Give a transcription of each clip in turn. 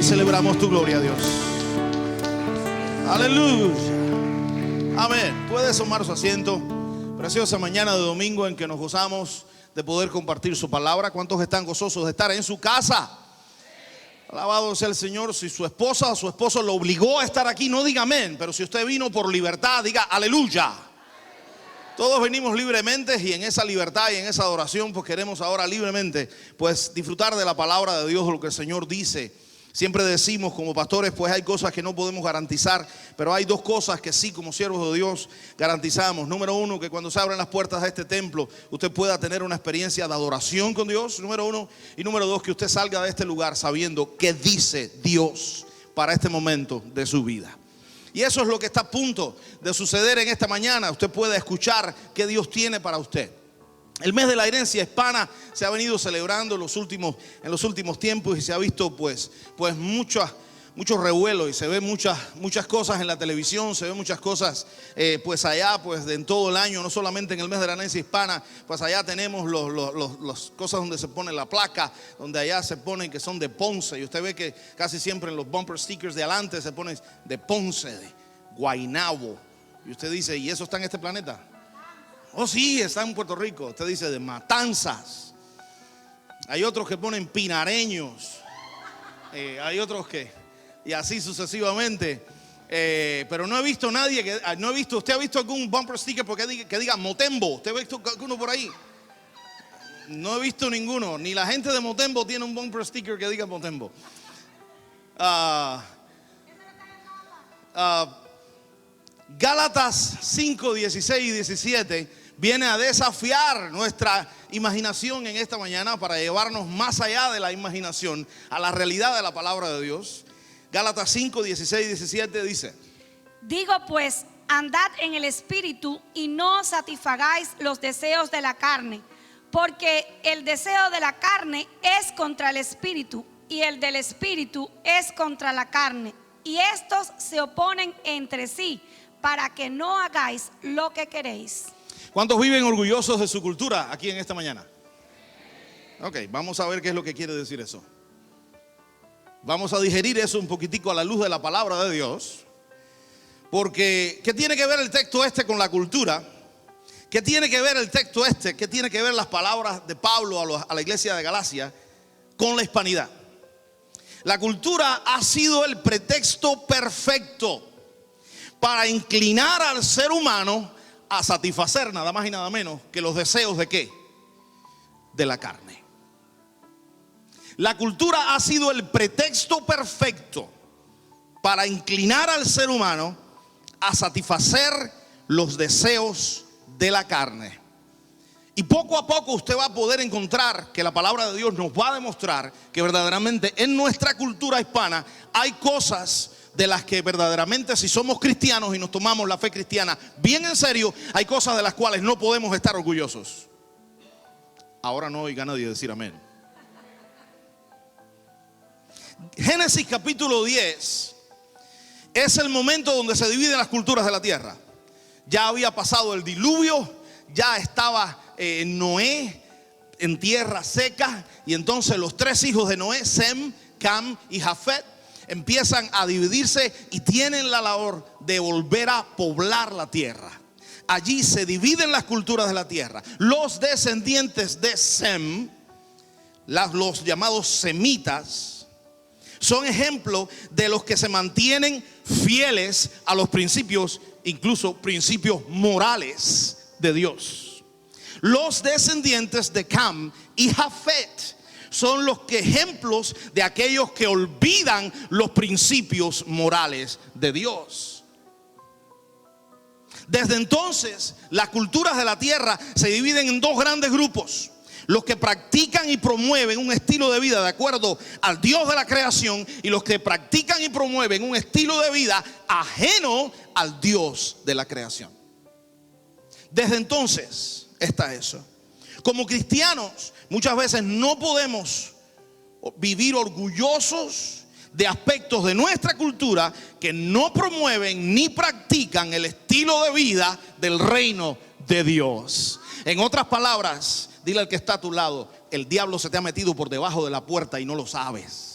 y celebramos tu gloria, Dios. Aleluya. Amén. Puede tomar su asiento. Preciosa mañana de domingo en que nos gozamos de poder compartir su palabra. ¿Cuántos están gozosos de estar en su casa? Alabado sea el Señor. Si su esposa o su esposo lo obligó a estar aquí, no diga amén. Pero si usted vino por libertad, diga aleluya. Todos venimos libremente, y en esa libertad y en esa adoración pues queremos ahora libremente pues disfrutar de la palabra de Dios, de lo que el Señor dice. Siempre decimos como pastores, pues hay cosas que no podemos garantizar, pero hay dos cosas que sí, como siervos de Dios, garantizamos. Número uno, que cuando se abren las puertas de este templo usted pueda tener una experiencia de adoración con Dios, número uno. Y número dos, que usted salga de este lugar sabiendo qué dice Dios para este momento de su vida. Y eso es lo que está a punto de suceder en esta mañana. Usted puede escuchar qué Dios tiene para usted. El mes de la herencia hispana se ha venido celebrando en los últimos tiempos, y se ha visto pues mucho revuelo, y se ven muchas cosas en la televisión, se ven muchas cosas pues allá pues en todo el año, no solamente en el mes de la herencia hispana. Pues allá tenemos las cosas donde se pone la placa, donde allá se ponen que son de Ponce, y usted ve que casi siempre en los bumper stickers de adelante se pone de Ponce, de Guaynabo, y usted dice, ¿y eso está en este planeta? Oh sí, está en Puerto Rico. Usted dice de Matanzas. Hay otros que ponen pinareños, hay otros que, y así sucesivamente. Pero no he visto nadie que, ¿usted ha visto algún bumper sticker que diga Motembo? ¿Usted ha visto alguno por ahí? No he visto ninguno. Ni la gente de Motembo tiene un bumper sticker que diga Motembo. Gálatas 5, 16 y 17 viene a desafiar nuestra imaginación en esta mañana, para llevarnos más allá de la imaginación a la realidad de la palabra de Dios. Gálatas 5, 16 y 17 dice: digo pues, andad en el Espíritu y no satisfagáis los deseos de la carne, porque el deseo de la carne es contra el Espíritu, y el del Espíritu es contra la carne, y estos se oponen entre sí, para que no hagáis lo que queréis. ¿Cuántos viven orgullosos de su cultura aquí en esta mañana? Ok, vamos a ver qué es lo que quiere decir eso. Vamos a digerir eso un poquitico a la luz de la palabra de Dios. Porque, ¿qué tiene que ver el texto este con la cultura? ¿Qué tiene que ver el texto este? ¿Qué tiene que ver las palabras de Pablo a la iglesia de Galacia con la hispanidad? La cultura ha sido el pretexto perfecto para inclinar al ser humano a satisfacer nada más y nada menos que los deseos de ¿qué? De la carne. La cultura ha sido el pretexto perfecto para inclinar al ser humano a satisfacer los deseos de la carne. Y poco a poco usted va a poder encontrar que la palabra de Dios nos va a demostrar que verdaderamente en nuestra cultura hispana hay cosas de las que verdaderamente, si somos cristianos y nos tomamos la fe cristiana bien en serio, hay cosas de las cuales no podemos estar orgullosos. Ahora no oiga a nadie decir amén. Génesis capítulo 10 es el momento donde se dividen las culturas de la tierra. Ya había pasado el diluvio, ya estaba Noé en tierra seca, y entonces los tres hijos de Noé, Sem, Cam y Jafet, empiezan a dividirse y tienen la labor de volver a poblar la tierra. Allí se dividen las culturas de la tierra. Los descendientes de Sem, los llamados semitas, son ejemplo de los que se mantienen fieles a los principios, incluso principios morales de Dios. Los descendientes de Cam y Jafet son los ejemplos de aquellos que olvidan los principios morales de Dios. Desde entonces, las culturas de la tierra se dividen en dos grandes grupos: los que practican y promueven un estilo de vida de acuerdo al Dios de la creación, y los que practican y promueven un estilo de vida ajeno al Dios de la creación. Desde entonces está eso. Como cristianos, muchas veces no podemos vivir orgullosos de aspectos de nuestra cultura que no promueven ni practican el estilo de vida del reino de Dios. En otras palabras, dile al que está a tu lado: el diablo se te ha metido por debajo de la puerta y no lo sabes.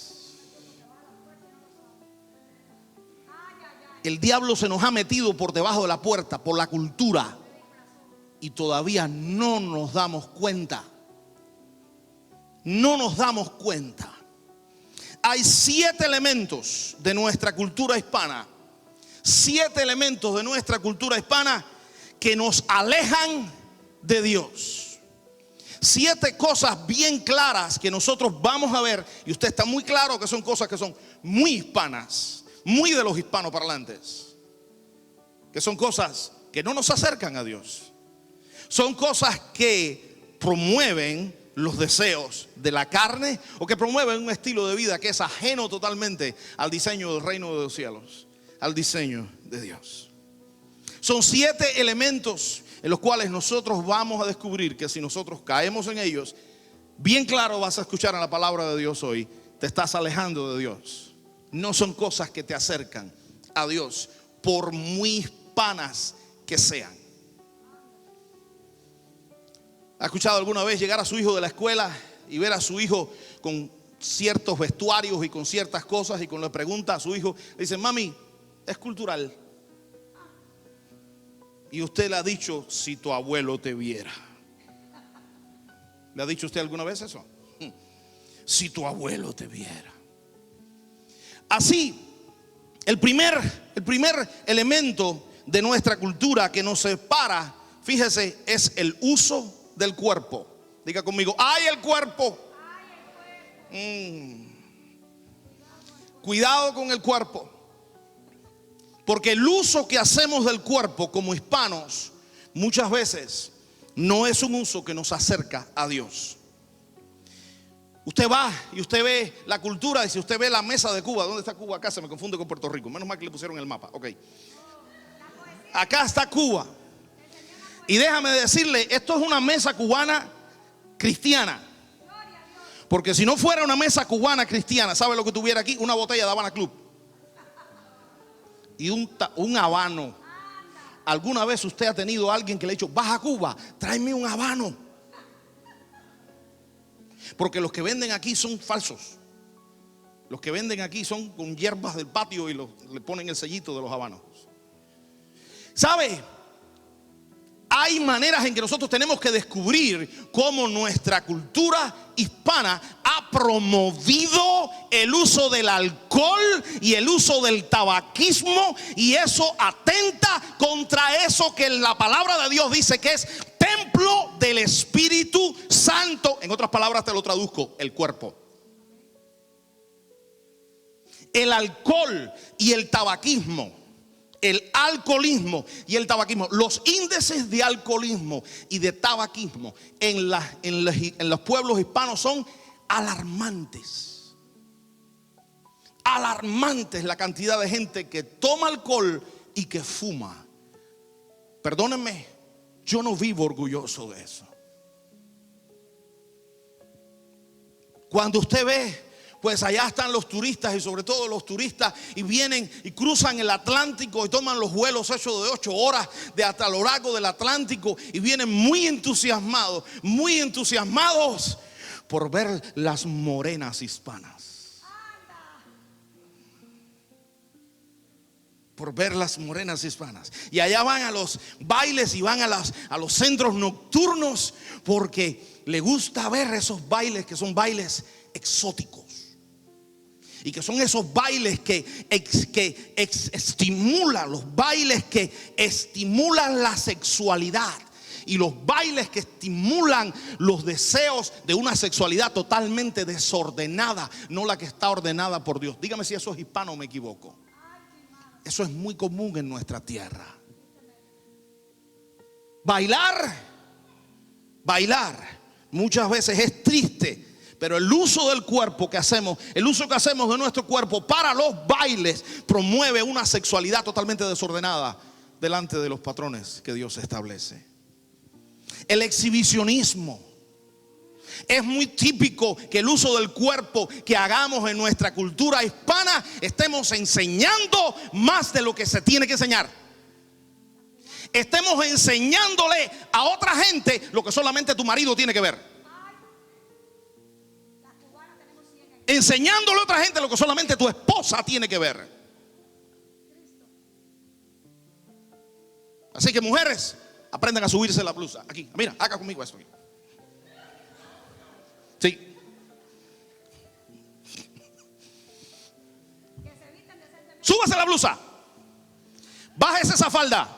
que el diablo se nos ha metido por debajo de la puerta, por la cultura, y todavía no nos damos cuenta. No nos damos cuenta. Hay 7 elementos de nuestra cultura hispana. 7 elementos de nuestra cultura hispana que nos alejan de Dios. 7 cosas bien claras que nosotros vamos a ver. Y usted está muy claro que son cosas que son muy hispanas, muy de los hispanoparlantes. Que son cosas que no nos acercan a Dios. Son cosas que promueven los deseos de la carne, o que promueven un estilo de vida que es ajeno totalmente al diseño del reino de los cielos, al diseño de Dios. Son 7 elementos en los cuales nosotros vamos a descubrir que si nosotros caemos en ellos, bien claro vas a escuchar en la palabra de Dios hoy, te estás alejando de Dios. No son cosas que te acercan a Dios, por muy hispanas que sean. ¿Ha escuchado alguna vez llegar a su hijo de la escuela y ver a su hijo con ciertos vestuarios y con ciertas cosas, y cuando le pregunta a su hijo, le dice: mami, es cultural? Y usted le ha dicho: si tu abuelo te viera. ¿Le ha dicho usted alguna vez eso? Si tu abuelo te viera. Así, el primer elemento de nuestra cultura que nos separa, fíjese, es el uso del cuerpo. Diga conmigo: ¡ay, el cuerpo! Cuidado con el cuerpo. Porque el uso que hacemos del cuerpo como hispanos muchas veces no es un uso que nos acerca a Dios. Usted va y usted ve la cultura, y si usted ve la mesa de Cuba, ¿dónde está Cuba? Acá se me confunde con Puerto Rico. Menos mal que le pusieron el mapa. Ok. Acá está Cuba. Y déjame decirle, esto es una mesa cubana cristiana. Porque si no fuera una mesa cubana cristiana, ¿sabe lo que tuviera aquí? Una botella de Habana Club y un habano. ¿Alguna vez usted ha tenido a alguien que le ha dicho: baja a Cuba, tráeme un habano? Porque los que venden aquí son falsos. Los que venden aquí son con hierbas del patio y le ponen el sellito de los habanos. ¿Sabe? Hay maneras en que nosotros tenemos que descubrir cómo nuestra cultura hispana ha promovido el uso del alcohol y el uso del tabaquismo, y eso atenta contra eso que la palabra de Dios dice que es templo del Espíritu Santo. En otras palabras te lo traduzco: el cuerpo. El alcohol y el tabaquismo, el alcoholismo y el tabaquismo, los índices de alcoholismo y de tabaquismo en los pueblos hispanos son alarmantes. Alarmantes la cantidad de gente que toma alcohol y que fuma. Perdónenme, yo no vivo orgulloso de eso. Cuando usted ve, pues allá están los turistas, y sobre todo los turistas, y vienen y cruzan el Atlántico y toman los vuelos hechos de 8 horas de hasta lo largo del Atlántico, y vienen muy entusiasmados por ver las morenas hispanas. Por ver las morenas hispanas. Y allá van a los bailes y van a los centros nocturnos, porque le gusta ver esos bailes que son bailes exóticos. Y que son esos bailes que estimulan, los bailes que estimulan la sexualidad, y los bailes que estimulan los deseos de una sexualidad totalmente desordenada, no la que está ordenada por Dios. Dígame si eso es hispano o me equivoco. Eso es muy común en nuestra tierra. Bailar muchas veces es triste. Pero el uso del cuerpo que hacemos, el uso que hacemos de nuestro cuerpo para los bailes, promueve una sexualidad totalmente desordenada delante de los patrones que Dios establece. El exhibicionismo. Es muy típico que el uso del cuerpo que hagamos en nuestra cultura hispana, estemos enseñando más de lo que se tiene que enseñar. Estemos enseñándole a otra gente lo que solamente tu marido tiene que ver. Enseñándole a otra gente lo que solamente tu esposa tiene que ver. Así que mujeres, aprendan a subirse la blusa. Aquí, mira, haga conmigo esto. Sí. Súbase la blusa. Bájese esa falda.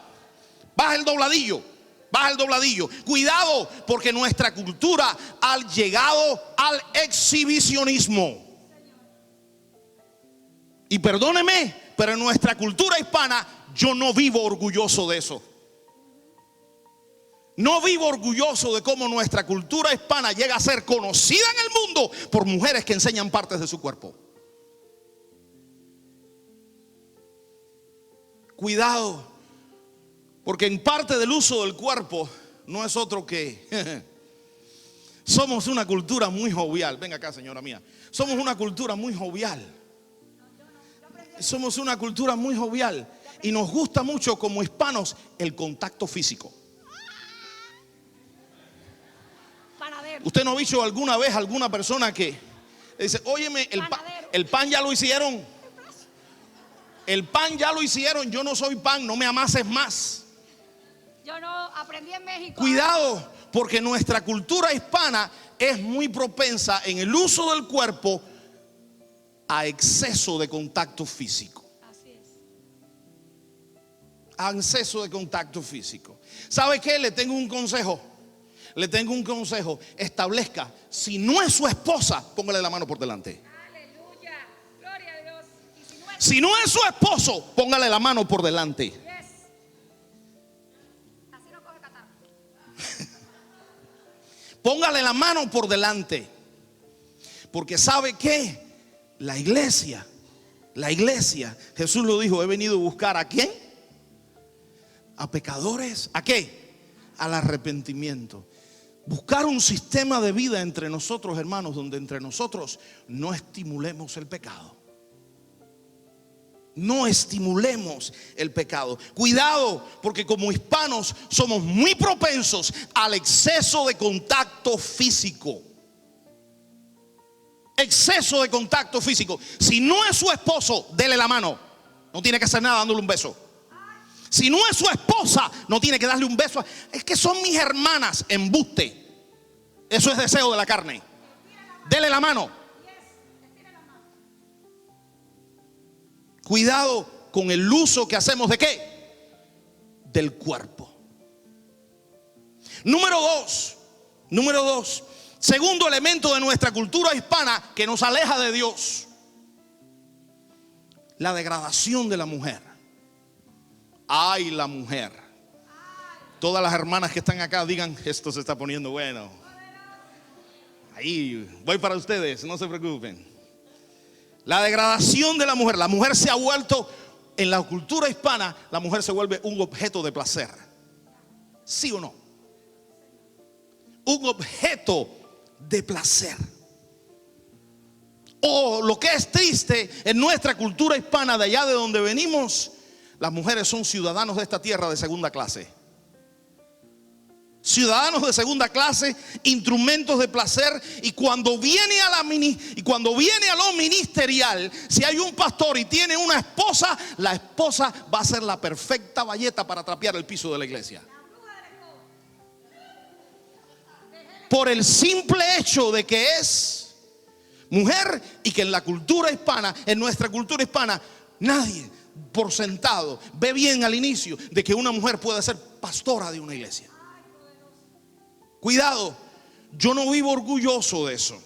Baja el dobladillo. Baja el dobladillo. Cuidado, porque nuestra cultura ha llegado al exhibicionismo. Y perdóneme, pero en nuestra cultura hispana yo no vivo orgulloso de eso. No vivo orgulloso de cómo nuestra cultura hispana llega a ser conocida en el mundo por mujeres que enseñan partes de su cuerpo. Cuidado, porque en parte del uso del cuerpo no es otro que somos una cultura muy jovial. Venga acá, señora mía. Somos una cultura muy jovial. Somos una cultura muy jovial y nos gusta mucho como hispanos el contacto físico. ¿Usted no ha visto alguna vez alguna persona que dice, óyeme, el pan ya lo hicieron? El pan ya lo hicieron, yo no soy pan, no me amases más. Yo no aprendí en México. Cuidado, porque nuestra cultura hispana es muy propensa en el uso del cuerpo a exceso de contacto físico. Así es. A exceso de contacto físico. ¿Sabe qué? Le tengo un consejo. Establezca, si no es su esposa, póngale la mano por delante. Aleluya, gloria a Dios. Y si no es su esposo, póngale la mano por delante. Yes. Así no coge catarro. Póngale la mano por delante. Porque ¿sabe qué? La iglesia, Jesús lo dijo, he venido a buscar ¿a quién? A pecadores. ¿A qué? Al arrepentimiento. Buscar un sistema de vida entre nosotros, hermanos, donde entre nosotros no estimulemos el pecado. No estimulemos el pecado. Cuidado, porque como hispanos somos muy propensos al exceso de contacto físico. Exceso de contacto físico. Si no es su esposo, dele la mano. No tiene que hacer nada dándole un beso. Si no es su esposa, no tiene que darle un beso. Es que son mis hermanas. Embuste. Eso es deseo de la carne. Dele la mano. Cuidado con el uso que hacemos de qué? Del cuerpo. Número dos. Segundo elemento de nuestra cultura hispana que nos aleja de Dios. La degradación de la mujer. Ay, la mujer. Todas las hermanas que están acá digan, esto se está poniendo bueno. Ahí, voy para ustedes, no se preocupen. La degradación de la mujer. La mujer se ha vuelto, en la cultura hispana, la mujer se vuelve un objeto de placer. ¿Sí o no? Un objeto de placer. O lo que es triste, en nuestra cultura hispana, de allá de donde venimos, las mujeres son ciudadanos de esta tierra de segunda clase. Ciudadanos de segunda clase, instrumentos de placer. Y cuando viene a lo ministerial, si hay un pastor y tiene una esposa, la esposa va a ser la perfecta bayeta para trapear el piso de la iglesia. Por el simple hecho de que es mujer y que en la cultura hispana, en nuestra cultura hispana, nadie por sentado ve bien al inicio de que una mujer puede ser pastora de una iglesia. Cuidado, yo no vivo orgulloso de eso.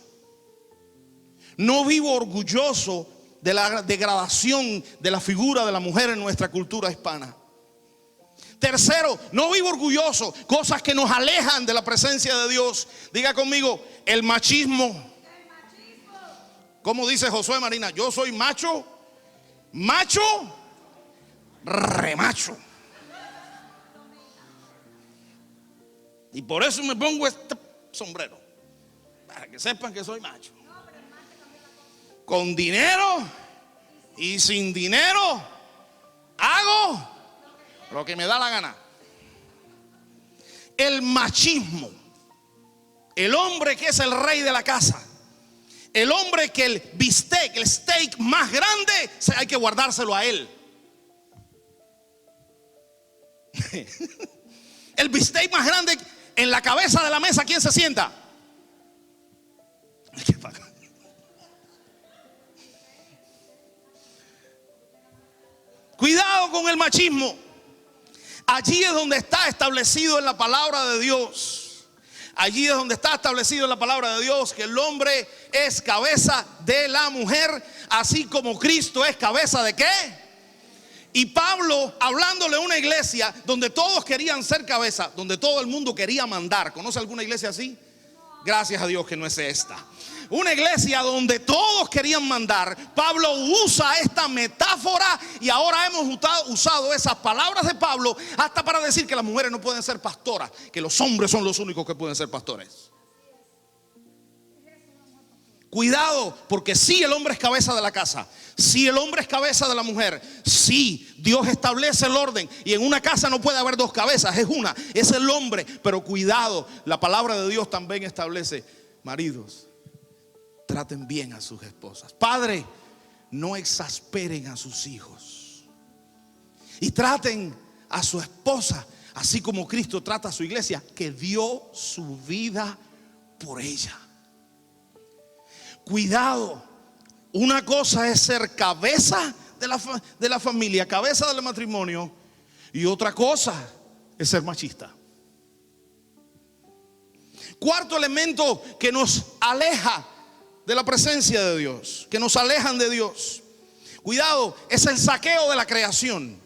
No vivo orgulloso de la degradación de la figura de la mujer en nuestra cultura hispana. Tercero, no vivo orgulloso, cosas que nos alejan de la presencia de Dios. Diga conmigo, el machismo. ¿Cómo dice Josué Marina? Yo soy macho, remacho. Y por eso me pongo este sombrero, para que sepan que soy macho. Con dinero y sin dinero hago lo que me da la gana. El machismo. El hombre que es el rey de la casa. El hombre que el bistec, el steak más grande, hay que guardárselo a él. El bistec más grande en la cabeza de la mesa, ¿quién se sienta? Cuidado con el machismo. Allí es donde está establecido en la palabra de Dios. Allí es donde está establecido en la palabra de Dios que el hombre es cabeza de la mujer, así como Cristo es cabeza ¿de qué? Y Pablo, hablándole a una iglesia donde todos querían ser cabeza, donde todo el mundo quería mandar. ¿Conoce alguna iglesia así? Gracias a Dios que no es esta. Una iglesia donde todos querían mandar. Pablo usa esta metáfora y ahora hemos usado esas palabras de Pablo hasta para decir que las mujeres no pueden ser pastoras, que los hombres son los únicos que pueden ser pastores. Cuidado, porque sí, el hombre es cabeza de la casa, sí, el hombre es cabeza de la mujer, sí, Dios establece el orden y en una casa no puede haber dos cabezas, es una, es el hombre. Pero cuidado, la palabra de Dios también establece: maridos, traten bien a sus esposas. Padre, no exasperen a sus hijos y traten a su esposa así como Cristo trata a su iglesia, que dio su vida por ella. Cuidado, una cosa es ser cabeza de la familia, cabeza del matrimonio, y otra cosa es ser machista. Cuarto elemento que nos aleja de la presencia de Dios, que nos alejan de Dios. Cuidado, es el saqueo de la creación.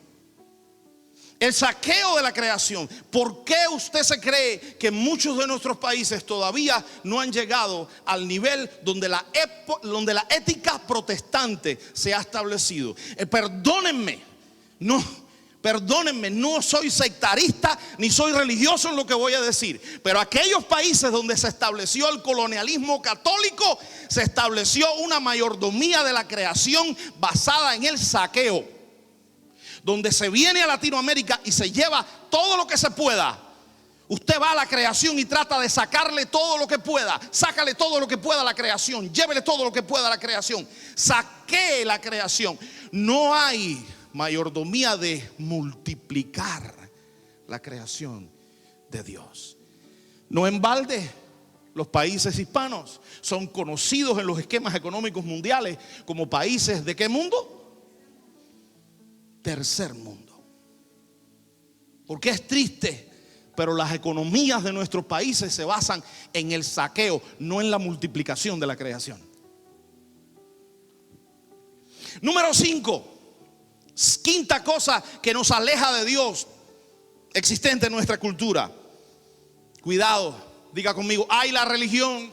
El saqueo de la creación. ¿Por qué usted se cree que muchos de nuestros países todavía no han llegado al nivel donde la ética protestante se ha establecido? Perdónenme, no soy sectarista ni soy religioso en lo que voy a decir, pero aquellos países donde se estableció el colonialismo católico, se estableció una mayordomía de la creación basada en el saqueo, donde se viene a Latinoamérica y se lleva todo lo que se pueda. Usted va a la creación y trata de sacarle todo lo que pueda. Sácale todo lo que pueda a la creación. Llévele todo lo que pueda a la creación. Saquee la creación. No hay mayordomía de multiplicar la creación de Dios. No en balde, los países hispanos son conocidos en los esquemas económicos mundiales como países ¿de qué mundo? Tercer mundo. Porque es triste, pero las economías de nuestros países se basan en el saqueo, no en la multiplicación de la creación. Número 5. Quinta cosa que nos aleja de Dios existente en nuestra cultura. Cuidado, diga conmigo, hay la religión.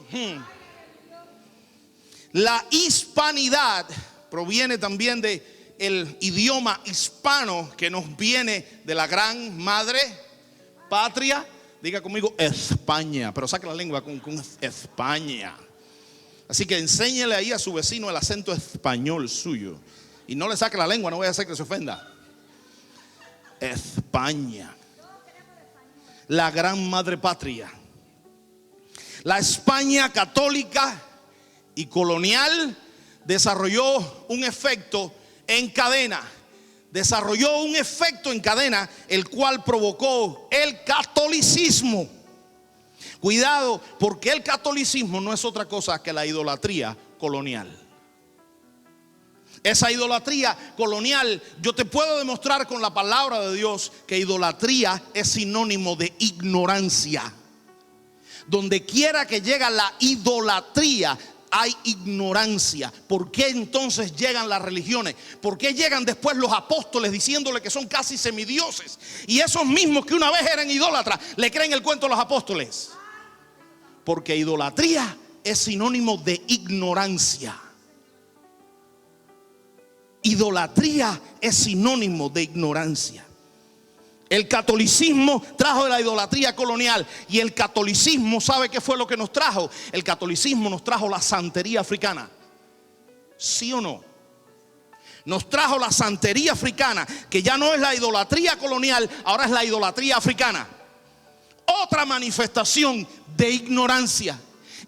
La hispanidad proviene también de el idioma hispano que nos viene de la gran madre patria. Diga conmigo, España. Pero saque la lengua con España. Así que enséñele ahí a su vecino el acento español suyo. Y no le saque la lengua, no voy a hacer que se ofenda. España, la gran madre patria. La España católica y colonial desarrolló un efecto en cadena. Desarrolló un efecto en cadena, el cual provocó el catolicismo. Cuidado, porque el catolicismo no es otra cosa que la idolatría colonial. Esa idolatría colonial, yo te puedo demostrar con la palabra de Dios que idolatría es sinónimo de ignorancia. Donde quiera que llega la idolatría, hay ignorancia. ¿Por qué entonces llegan las religiones? ¿Por qué llegan después los apóstoles diciéndole que son casi semidioses? Y esos mismos que una vez eran idólatras le creen el cuento a los apóstoles. Porque idolatría es sinónimo de ignorancia. Idolatría es sinónimo de ignorancia. El catolicismo trajo la idolatría colonial. Y el catolicismo, ¿sabe qué fue lo que nos trajo? El catolicismo nos trajo la santería africana. ¿Sí o no? Nos trajo la santería africana, que ya no es la idolatría colonial, ahora es la idolatría africana. Otra manifestación de ignorancia.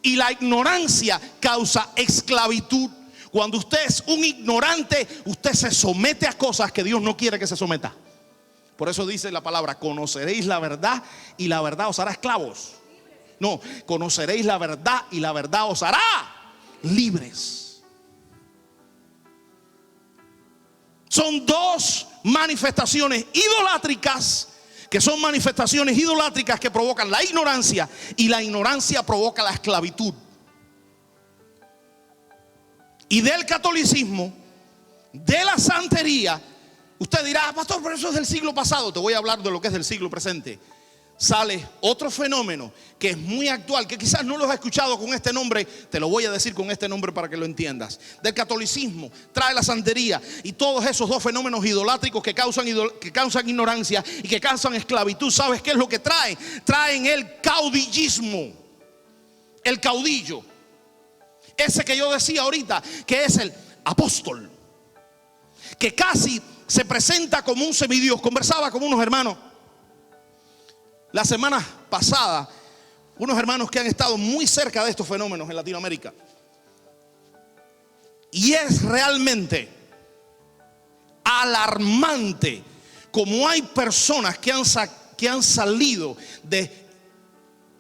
Y la ignorancia causa esclavitud. Cuando usted es un ignorante, usted se somete a cosas que Dios no quiere que se someta. Por eso dice la palabra: conoceréis la verdad y la verdad os hará esclavos. No, conoceréis la verdad y la verdad os hará libres. Son dos manifestaciones idolátricas, que son manifestaciones idolátricas que provocan la ignorancia, y la ignorancia provoca la esclavitud. Y del catolicismo, de la santería, usted dirá: pastor, pero eso es del siglo pasado. Te voy a hablar de lo que es del siglo presente. Sale otro fenómeno que es muy actual, que quizás no lo has escuchado con este nombre. Te lo voy a decir con este nombre para que lo entiendas. Del catolicismo trae la santería y todos esos dos fenómenos idolátricos que causan ignorancia y que causan esclavitud. ¿Sabes qué es lo que traen? Traen el caudillismo, el caudillo, ese que yo decía ahorita, que es el apóstol, que casi se presenta como un semidios. Conversaba con unos hermanos la semana pasada, unos hermanos que han estado muy cerca de estos fenómenos en Latinoamérica. Y es realmente alarmante como hay personas que han salido de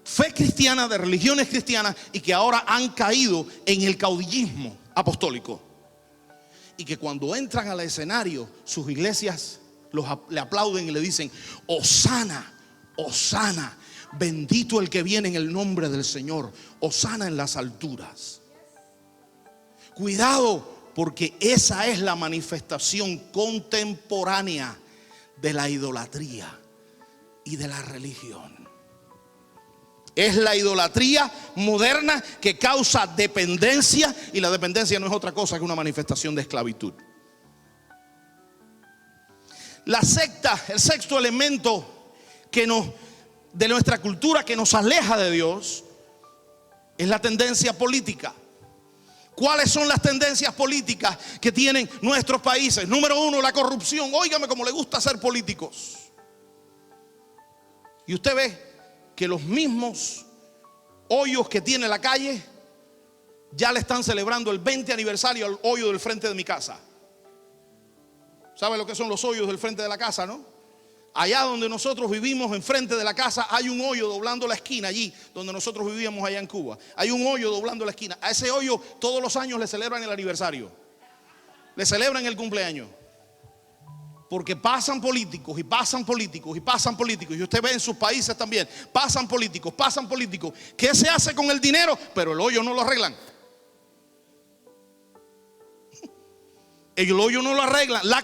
fe cristiana, de religiones cristianas, y que ahora han caído en el caudillismo apostólico. Y que cuando entran al escenario, sus iglesias le aplauden y le dicen: Hosana, Hosana, bendito el que viene en el nombre del Señor, Hosana en las alturas. Cuidado, porque esa es la manifestación contemporánea de la idolatría y de la religión. Es la idolatría moderna que causa dependencia, y la dependencia no es otra cosa que una manifestación de esclavitud. La secta, el sexto elemento de nuestra cultura que nos aleja de Dios, es la tendencia política. ¿Cuáles son las tendencias políticas que tienen nuestros países? Número uno, la corrupción. Óigame como le gusta ser políticos. Y usted ve que los mismos hoyos que tiene la calle ya le están celebrando el 20 aniversario al hoyo del frente de mi casa. ¿Sabe lo que son los hoyos del frente de la casa, no? Allá donde nosotros vivimos, enfrente de la casa, hay un hoyo doblando la esquina. Allí donde nosotros vivíamos allá en Cuba, hay un hoyo doblando la esquina. A ese hoyo todos los años le celebran el aniversario, le celebran el cumpleaños. Porque pasan políticos y pasan políticos y pasan políticos. Y usted ve en sus países también, pasan políticos, pasan políticos. ¿Qué se hace con el dinero? Pero el hoyo no lo arreglan. El hoyo no lo arreglan. La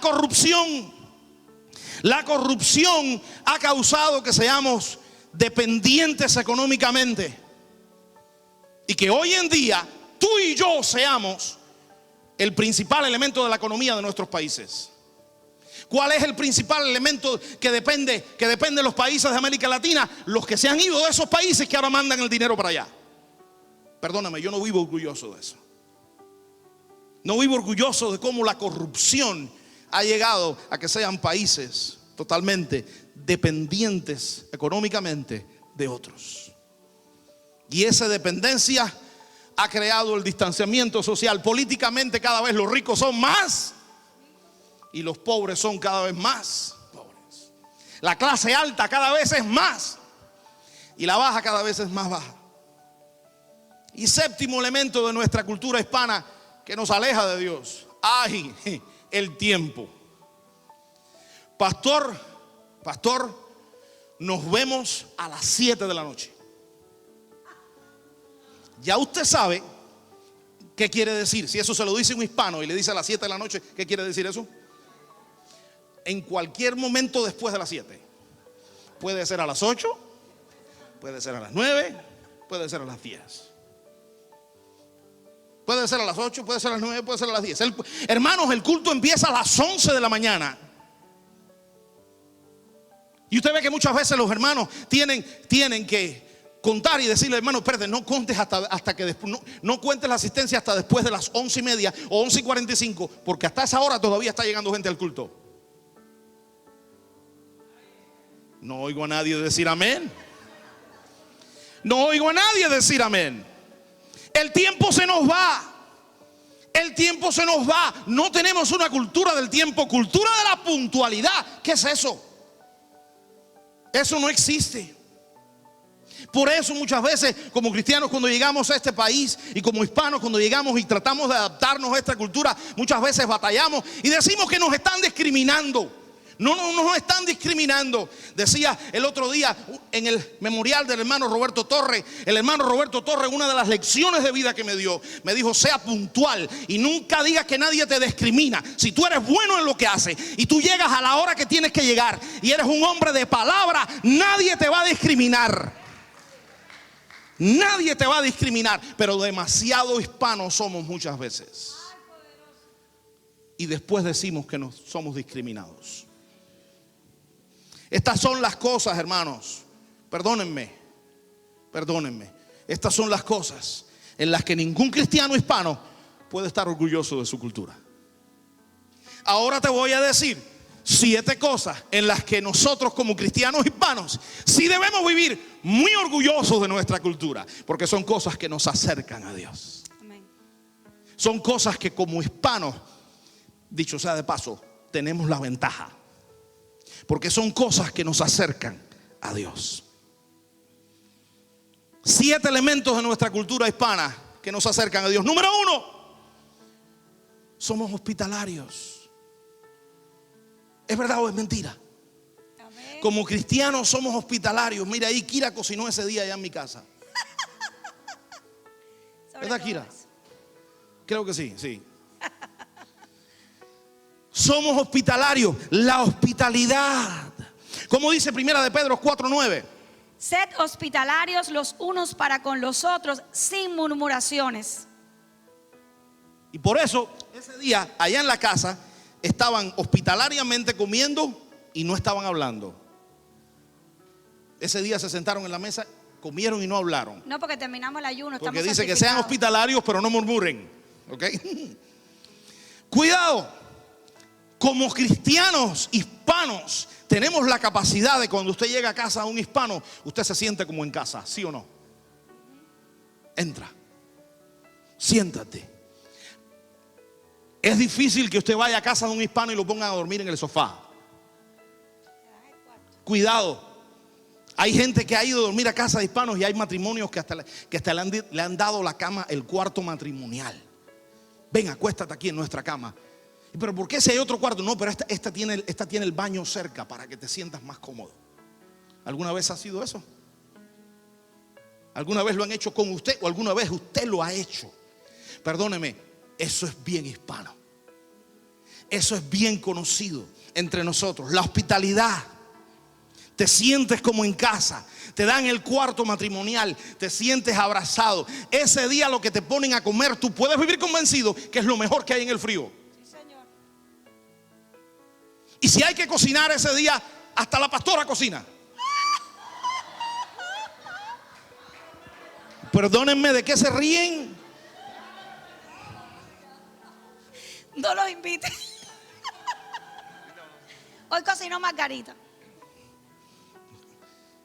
corrupción ha causado que seamos dependientes económicamente, y que hoy en día tú y yo seamos el principal elemento de la economía de nuestros países. ¿Cuál es el principal elemento que depende de los países de América Latina? Los que se han ido de esos países, que ahora mandan el dinero para allá. Perdóname, yo no vivo orgulloso de eso. No vivo orgulloso de cómo la corrupción ha llegado a que sean países totalmente dependientes económicamente de otros. Y esa dependencia ha creado el distanciamiento social. Políticamente cada vez los ricos son más y los pobres son cada vez más pobres. La clase alta cada vez es más y la baja cada vez es más baja. Y séptimo elemento de nuestra cultura hispana que nos aleja de Dios: ¡ay! El tiempo. Pastor, nos vemos a las 7 de la noche. Ya usted sabe qué quiere decir. Si eso se lo dice un hispano y le dice a las 7 de la noche, ¿qué quiere decir eso? En cualquier momento después de las 7. Puede ser a las 8, puede ser a las 9, puede ser a las 10. Puede ser a las 8, puede ser a las 9, puede ser a las 10. Hermanos, el culto empieza a las 11 de la mañana. Y usted ve que muchas veces los hermanos tienen que contar y decirle: hermano, espérate, no cuentes hasta que después, no cuentes la asistencia hasta después de las 11:30 o 11:45, porque hasta esa hora todavía está llegando gente al culto. No oigo a nadie decir amén. No oigo a nadie decir amén. El tiempo se nos va. El tiempo se nos va. No tenemos una cultura del tiempo, cultura de la puntualidad. ¿Qué es eso? Eso no existe. Por eso muchas veces como cristianos, cuando llegamos a este país y como hispanos, cuando llegamos y tratamos de adaptarnos a esta cultura, muchas veces batallamos y decimos que nos están discriminando. No nos están discriminando. Decía el otro día en el memorial del hermano Roberto Torres, el hermano Roberto Torres, una de las lecciones de vida que me dio, me dijo: sea puntual y nunca digas que nadie te discrimina. Si tú eres bueno en lo que haces y tú llegas a la hora que tienes que llegar y eres un hombre de palabra, nadie te va a discriminar. Nadie te va a discriminar. Pero demasiado hispanos somos muchas veces, y después decimos que no somos discriminados. Estas son las cosas, hermanos, perdónenme. Estas son las cosas en las que ningún cristiano hispano puede estar orgulloso de su cultura. Ahora te voy a decir 7 cosas en las que nosotros como cristianos hispanos sí debemos vivir muy orgullosos de nuestra cultura, porque son cosas que nos acercan a Dios. Amén. Son cosas que como hispanos, dicho sea de paso, tenemos la ventaja, porque son cosas que nos acercan a Dios. 7 elementos de nuestra cultura hispana que nos acercan a Dios. Número 1, somos hospitalarios. ¿Es verdad o es mentira? Amén. Como cristianos somos hospitalarios. Mira, ahí Kira cocinó ese día allá en mi casa. ¿Verdad, Kira? Creo que sí, sí. Somos hospitalarios. La hospitalidad, como dice Primera de Pedro 4:9. Sed hospitalarios los unos para con los otros sin murmuraciones. Y por eso ese día allá en la casa estaban hospitalariamente comiendo y no estaban hablando. Ese día se sentaron en la mesa, comieron y no hablaron. No, porque terminamos el ayuno. Porque dice que sean hospitalarios pero no murmuren. ¿Ok? Cuidado. Como cristianos hispanos tenemos la capacidad de, cuando usted llega a casa a un hispano, usted se siente como en casa, ¿sí o no? Entra, siéntate. Es difícil que usted vaya a casa de un hispano y lo pongan a dormir en el sofá. Cuidado. Hay gente que ha ido a dormir a casa de hispanos y hay matrimonios que hasta le han dado la cama, el cuarto matrimonial. Ven, acuéstate aquí en nuestra cama. Pero ¿por qué si hay otro cuarto? No, pero esta tiene el baño cerca para que te sientas más cómodo. ¿Alguna vez ha sido eso? ¿Alguna vez lo han hecho con usted o alguna vez usted lo ha hecho? Perdóneme, eso es bien hispano. Eso es bien conocido entre nosotros. La hospitalidad. Te sientes como en casa. Te dan el cuarto matrimonial. Te sientes abrazado. Ese día lo que te ponen a comer, tú puedes vivir convencido que es lo mejor que hay en el frío. Y si hay que cocinar ese día, hasta la pastora cocina. Perdónenme, ¿de qué se ríen? No los invite. Hoy cocinó Margarita.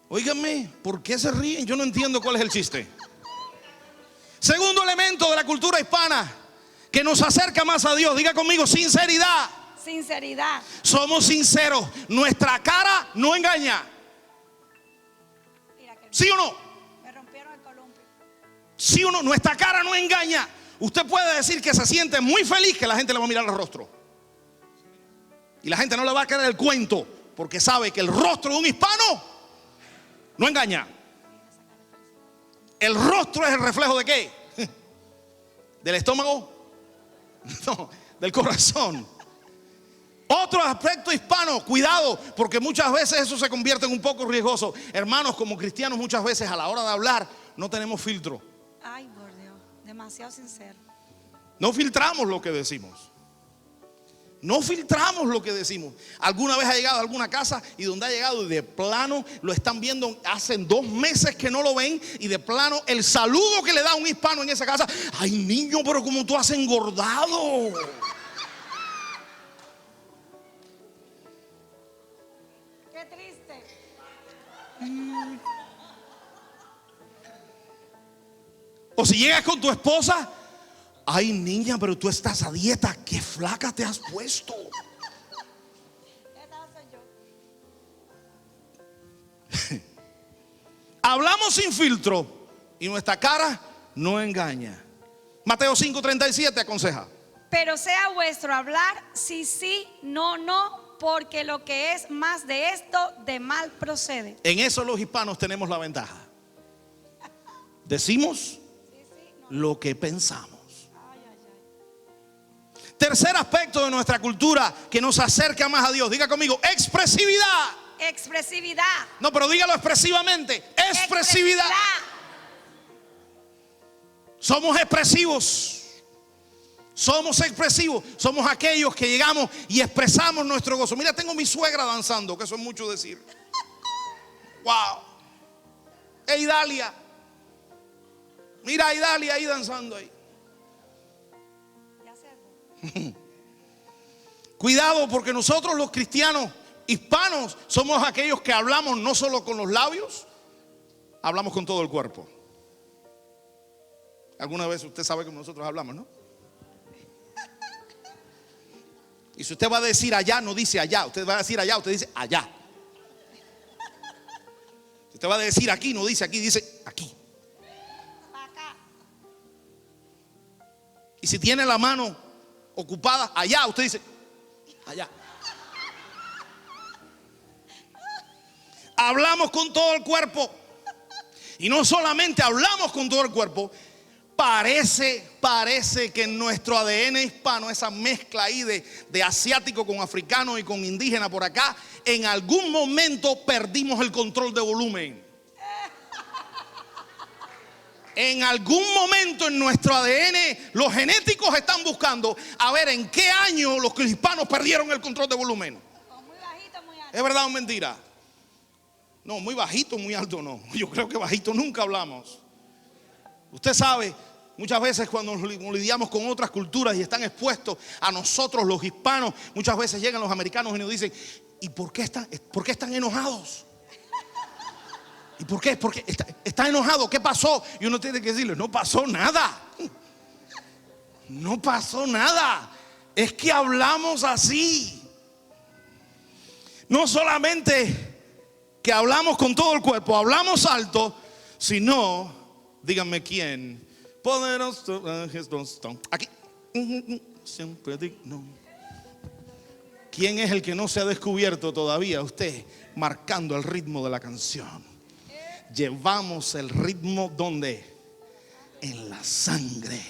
Óiganme, ¿por qué se ríen? Yo no entiendo cuál es el chiste. Segundo elemento de la cultura hispana que nos acerca más a Dios. Diga conmigo: sinceridad. Sinceridad. Somos sinceros. Nuestra cara no engaña. ¿Sí o no? Me rompieron el columpio. ¿Sí o no? Nuestra cara no engaña. Usted puede decir que se siente muy feliz, que la gente le va a mirar el rostro. Y la gente no le va a creer el cuento, porque sabe que el rostro de un hispano no engaña. El rostro es el reflejo ¿de qué? ¿Del estómago? No, del corazón. Otro aspecto hispano, cuidado, porque muchas veces eso se convierte en un poco riesgoso. Hermanos, como cristianos muchas veces a la hora de hablar no tenemos filtro. Ay, por Dios, demasiado sincero. No filtramos lo que decimos. No filtramos lo que decimos. ¿Alguna vez ha llegado a alguna casa y donde ha llegado y de plano lo están viendo? Hacen 2 meses que no lo ven y de plano el saludo que le da un hispano en esa casa: ay, niño, pero como tú has engordado. Qué triste. O si llegas con tu esposa: ay, niña, pero tú estás a dieta, qué flaca te has puesto. hablamos sin filtro y nuestra cara no engaña. Mateo 5:37 aconseja. Pero sea vuestro hablar sí, sí, no, no, porque lo que es más de esto, de mal procede. En eso los hispanos tenemos la ventaja. Decimos lo que pensamos. Tercer aspecto de nuestra cultura que nos acerca más a Dios. Diga conmigo, expresividad. Expresividad. No, pero dígalo expresivamente. Expresividad. Somos expresivos. Somos expresivos. Somos aquellos que llegamos y expresamos nuestro gozo. Mira, tengo mi suegra danzando, que eso es mucho decir. Wow. Idalia. Mira a Idalia ahí danzando ahí. Cuidado, porque nosotros los cristianos hispanos somos aquellos que hablamos no solo con los labios, hablamos con todo el cuerpo. Alguna vez usted sabe que nosotros hablamos, ¿no? Y si usted va a decir allá, no dice allá. Usted va a decir allá, usted dice allá. Si usted va a decir aquí, no dice aquí, dice aquí. Y si tiene la mano ocupada allá, usted dice allá. Hablamos con todo el cuerpo. Y no solamente hablamos con todo el cuerpo, parece que en nuestro ADN hispano, esa mezcla ahí de asiático con africano y con indígena por acá, en algún momento perdimos el control de volumen. En algún momento en nuestro ADN los genéticos están buscando a ver en qué año los hispanos perdieron el control de volumen. Muy bajito, muy alto. ¿Es verdad o mentira? No, muy bajito, muy alto no. Yo creo que bajito nunca hablamos. Usted sabe, muchas veces cuando lidiamos con otras culturas y están expuestos a nosotros los hispanos, muchas veces llegan los americanos y nos dicen, ¿y por qué están enojados? ¿Y por qué? Porque está enojado. ¿Qué pasó? Y uno tiene que decirle, no pasó nada. No pasó nada. Es que hablamos así. No solamente que hablamos con todo el cuerpo, hablamos alto, sino, díganme quién, poderoso, aquí, siempre digno. ¿Quién es el que no se ha descubierto todavía? Usted, marcando el ritmo de la canción. Llevamos el ritmo ¿dónde? En la sangre.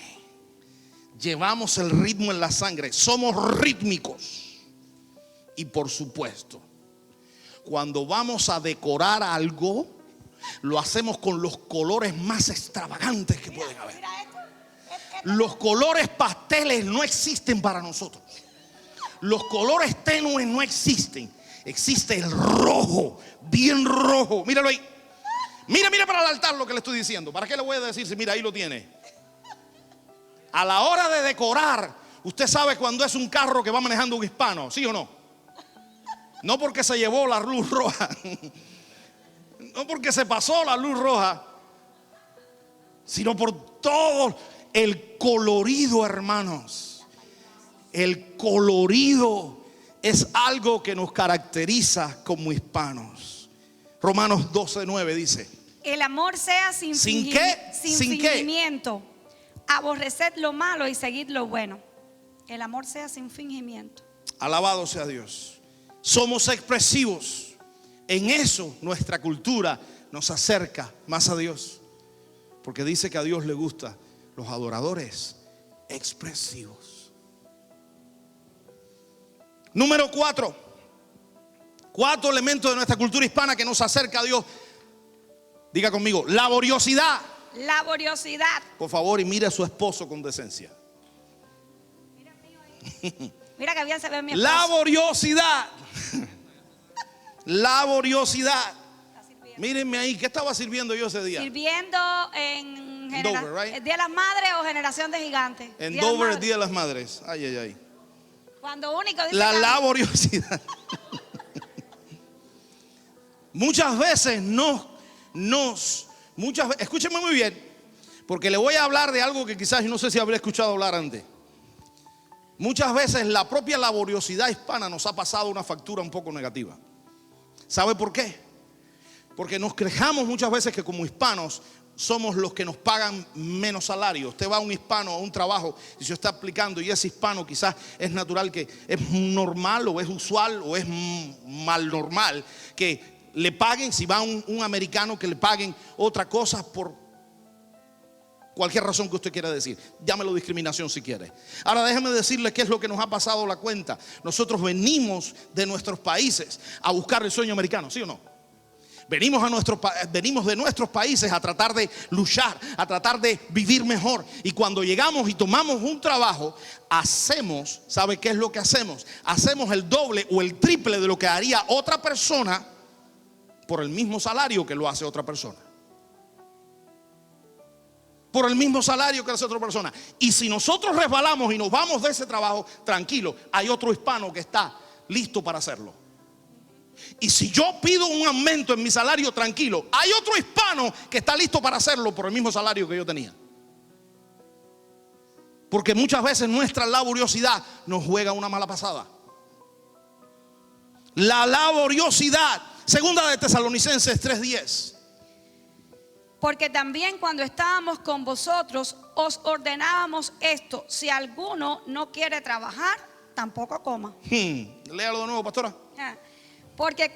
Llevamos el ritmo en la sangre. Somos rítmicos. Y por supuesto, cuando vamos a decorar algo, lo hacemos con los colores más extravagantes que pueden haber. Los colores pasteles no existen para nosotros. Los colores tenues no existen. Existe el rojo, bien rojo. Míralo ahí. Mira para el altar lo que le estoy diciendo. ¿Para qué le voy a decir si mira ahí lo tiene? A la hora de decorar, usted sabe cuando es un carro que va manejando un hispano, ¿sí o no? No porque se llevó la luz roja, no porque se pasó la luz roja, sino por todo el colorido, hermanos. El colorido es algo que nos caracteriza como hispanos. Romanos 12:9 dice: el amor sea sin qué? Sin fingimiento. Aborreced lo malo y seguid lo bueno. El amor sea sin fingimiento. Alabado sea Dios. Somos expresivos. En eso nuestra cultura nos acerca más a Dios, porque dice que a Dios le gustan los adoradores expresivos. Número 4. Cuatro elementos de nuestra cultura hispana que nos acerca a Dios. Diga conmigo, laboriosidad. Laboriosidad. Por favor, y mire a su esposo con decencia. Mira que bien se ve mi esposo. Laboriosidad. Laboriosidad. Mírenme ahí, ¿qué estaba sirviendo yo ese día? Sirviendo en Dover, right? el Día de las Madres o Generación de Gigantes. En Dover, el Día de las Madres. Ay. Cuando único dice la laboriosidad. Muchas veces escúchenme muy bien, porque le voy a hablar de algo que quizás no sé si habré escuchado hablar antes. Muchas veces la propia laboriosidad hispana nos ha pasado una factura un poco negativa. ¿Sabe por qué? Porque nos quejamos muchas veces que como hispanos somos los que nos pagan menos salario. Usted va a un hispano a un trabajo y se está aplicando, y ese hispano quizás es natural, que es normal o es usual o es mal normal que le paguen. Si va un americano, que le paguen otra cosa por cualquier razón que usted quiera decir. Llámelo discriminación si quiere. Ahora déjeme decirle qué es lo que nos ha pasado la cuenta. Nosotros venimos de nuestros países a buscar el sueño americano, ¿sí o no? Venimos de nuestros países a tratar de luchar, a tratar de vivir mejor. Y cuando llegamos y tomamos un trabajo, hacemos, ¿sabe qué es lo que hacemos? Hacemos el doble o el triple de lo que haría otra persona por el mismo salario que lo hace otra persona. Por el mismo salario que hace otra persona. Y si nosotros resbalamos y nos vamos de ese trabajo, tranquilo, hay otro hispano que está listo para hacerlo. Y si yo pido un aumento en mi salario, tranquilo, hay otro hispano que está listo para hacerlo por el mismo salario que yo tenía. Porque muchas veces nuestra laboriosidad nos juega una mala pasada. La laboriosidad, segunda de Tesalonicenses 3:10. Porque también cuando estábamos con vosotros os ordenábamos esto: si alguno no quiere trabajar, tampoco coma. Léalo de nuevo, pastora. Porque